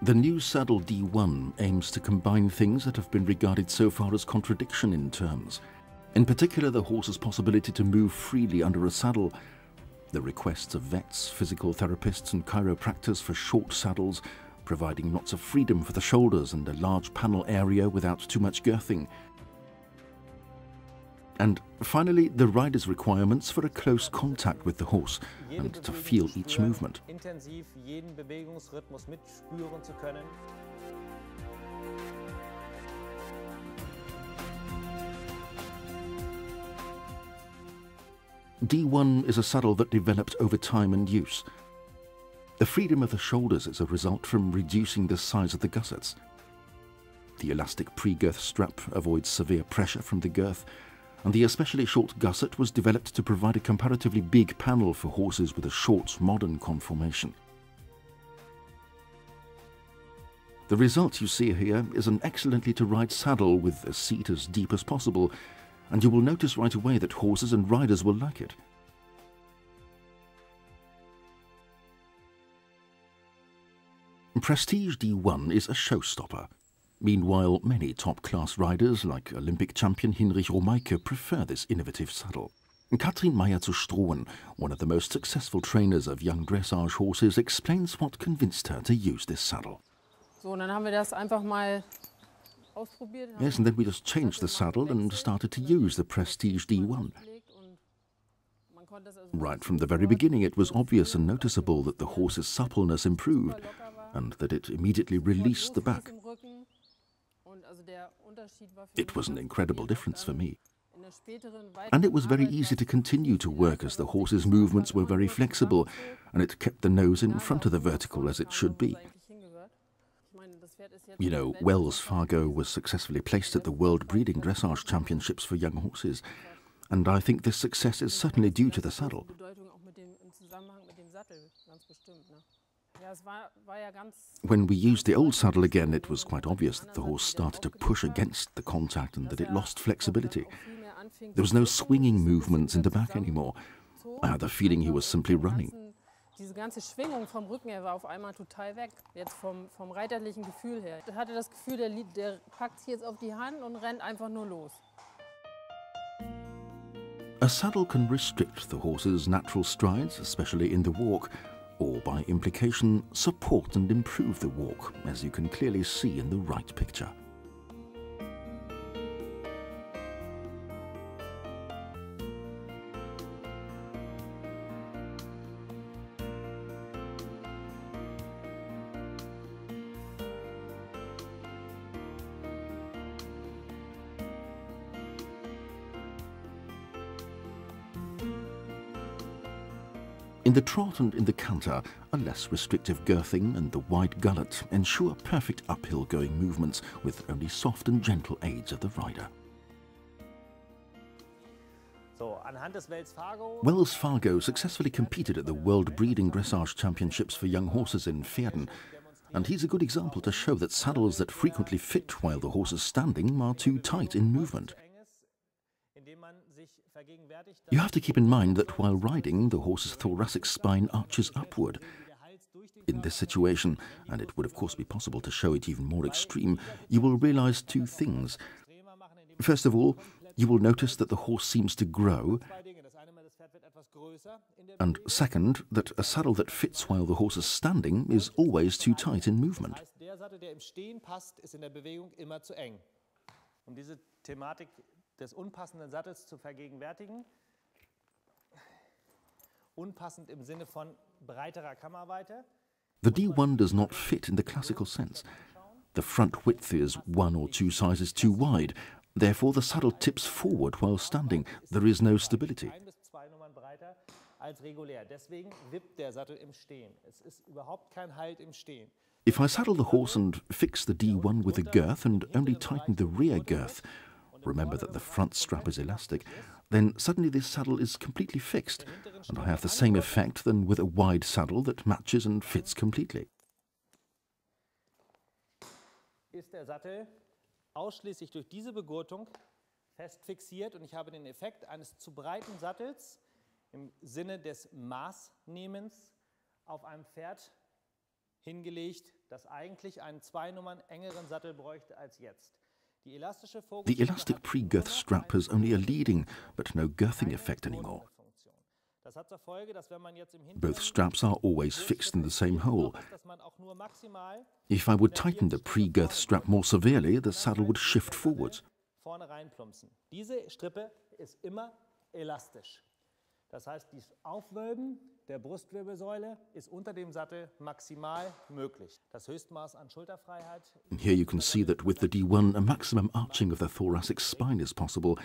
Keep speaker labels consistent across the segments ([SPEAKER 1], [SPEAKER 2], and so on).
[SPEAKER 1] The new saddle D1 aims to combine things that have been regarded so far as contradiction in terms. In particular, the horse's possibility to move freely under a saddle, the requests of vets, physical therapists and chiropractors for short saddles, providing lots of freedom for the shoulders and a large panel area without too much girthing. And finally, the rider's requirements for a close contact with the horse and to feel each movement. D1 is a saddle that developed over time and use. The freedom of the shoulders is a result from reducing the size of the gussets. The elastic pre-girth strap avoids severe pressure from the girth, and the especially short gusset was developed to provide a comparatively big panel for horses with a short, modern conformation. The result you see here is an excellently to-ride saddle with a seat as deep as possible, and you will notice right away that horses and riders will like it. Prestige D1 is a showstopper. Meanwhile, many top-class riders like Olympic champion Hinrich Romeike prefer this innovative saddle. Katrin Meyer zu Strohen, one of the most successful trainers of young dressage horses, explains what convinced her to use this saddle.
[SPEAKER 2] Yes,
[SPEAKER 1] and then we just changed the saddle and started to use the Prestige D1. Right from the very beginning, it was obvious and noticeable that the horse's suppleness improved and that it immediately released the back. It was an incredible difference for me. And it was very easy to continue to work as the horse's movements were very flexible and it kept the nose in front of the vertical as it should be. You know, Wells Fargo was successfully placed at the World Breeding Dressage Championships for young horses, and I think this success is certainly due to the saddle. When we used the old saddle again, it was quite obvious that the horse started to push against the contact and that it lost flexibility. There was no swinging movements in the back anymore. I had the feeling he was simply running.
[SPEAKER 2] Diese ganze Schwingung vom Rücken her war auf einmal total weg, jetzt vom reiterlichen Gefühl her. Ich hatte das Gefühl, der packt jetzt auf die Hand und rennt einfach nur los.
[SPEAKER 1] A saddle can restrict the horse's natural strides, especially in the walk, or by implication, support and improve the walk, as you can clearly see in the right picture. In the trot and in the canter, a less restrictive girthing and the wide gullet ensure perfect uphill-going movements with only soft and gentle aids of the rider. Wells Fargo successfully competed at the World Breeding Dressage Championships for young horses in Pferden, and he's a good example to show that saddles that frequently fit while the horse is standing are too tight in movement. You have to keep in mind that while riding, the horse's thoracic spine arches upward. In this situation, and it would of course be possible to show it even more extreme, you will realize two things. First of all, you will notice that the horse seems to grow, and second, that a saddle that fits while the horse is standing is always too tight in movement.
[SPEAKER 3] Des unpassenden Sattels zu vergegenwärtigen. Unpassend im Sinne von breiterer Kammerweite.
[SPEAKER 1] The D1 does not fit in the classical sense. The front width is 1 or 2 sizes too wide. Therefore, the saddle tips forward while standing. There is no stability.
[SPEAKER 3] 1 bis 2 Nummern breiter als regulär. Deswegen wippt der Sattel im Stehen. Es ist überhaupt kein Halt im Stehen.
[SPEAKER 1] If I saddle the horse and fix the D1 with a girth and only tighten the rear girth, remember that the front strap is elastic, then suddenly this saddle is completely fixed, and I have the same effect than with a wide saddle that matches and fits completely.
[SPEAKER 3] Ist der Sattel ausschließlich durch diese Begurtung fest fixiert und ich habe den Effekt eines zu breiten Sattels im Sinne des Maßnehmens auf einem Pferd hingelegt, das eigentlich einen 2 Nummern engeren Sattel bräuchte als jetzt.
[SPEAKER 1] The elastic pre-girth strap has only a leading, but no girthing effect anymore. Both straps are always fixed in the same hole. If I would tighten the pre-girth strap more severely, the saddle would shift forwards.
[SPEAKER 3] Vorne reinplumpsen. Diese Strippe ist immer elastisch. Das heißt, das Aufwölben der Brustwirbelsäule ist unter dem Sattel maximal möglich. Das Höchstmaß an Schulterfreiheit.
[SPEAKER 1] Here you can see that with the D1, a maximum arching of the thoracic spine is possible.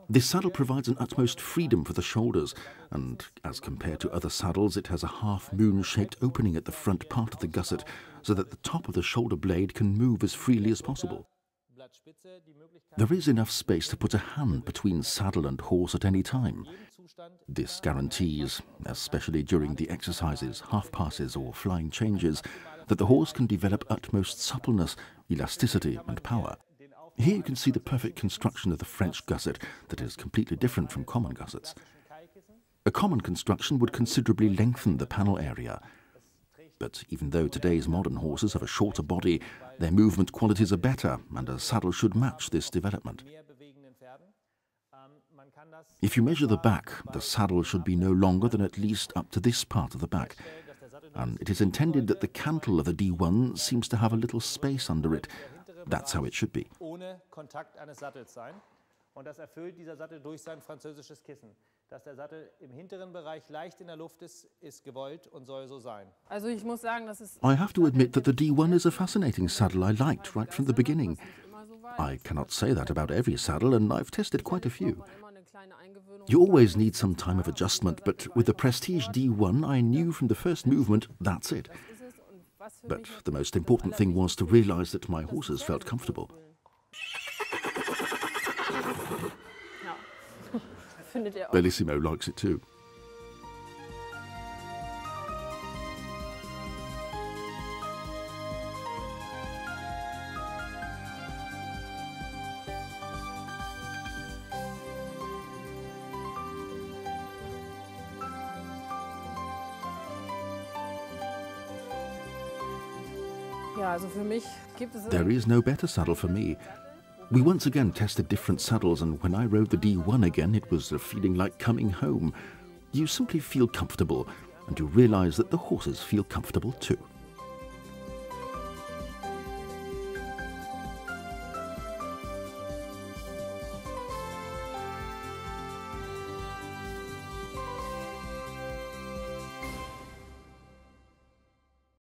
[SPEAKER 1] This saddle provides an utmost freedom for the shoulders, and as compared to other saddles, it has a half-moon-shaped opening at the front part of the gusset, so that the top of the shoulder blade can move as freely as possible. There is enough space to put a hand between saddle and horse at any time. This guarantees, especially during the exercises, half-passes or flying changes, that the horse can develop utmost suppleness, elasticity and power. Here you can see the perfect construction of the French gusset that is completely different from common gussets. A common construction would considerably lengthen the panel area. But even though today's modern horses have a shorter body, their movement qualities are better, and a saddle should match this development. If you measure the back, the saddle should be no longer than at least up to this part of the back, and it is intended that the cantle of the D1 seems to have a little space under it. That's how it should be.
[SPEAKER 3] Ohne Kontakt eines Sattels sein. Und das erfüllt dieser Sattel durch sein französisches Kissen. Dass der Sattel im hinteren Bereich leicht in der Luft ist gewollt und soll so sein.
[SPEAKER 2] Also ich muss sagen, das ist
[SPEAKER 1] I have to admit that the D1 is a fascinating saddle I liked right from the beginning. I cannot say that about every saddle, and I've tested quite a few. You always need some time of adjustment, but with the Prestige D1, I knew from the first movement that's it. But the most important thing was to realize that my horses felt comfortable. Bellissimo likes it too.
[SPEAKER 2] Ja, also für mich gibt es
[SPEAKER 1] There is no better saddle for me. We once again tested different saddles, and when I rode the D1 again, it was a feeling like coming home. You simply feel comfortable, and you realize that the horses feel comfortable too.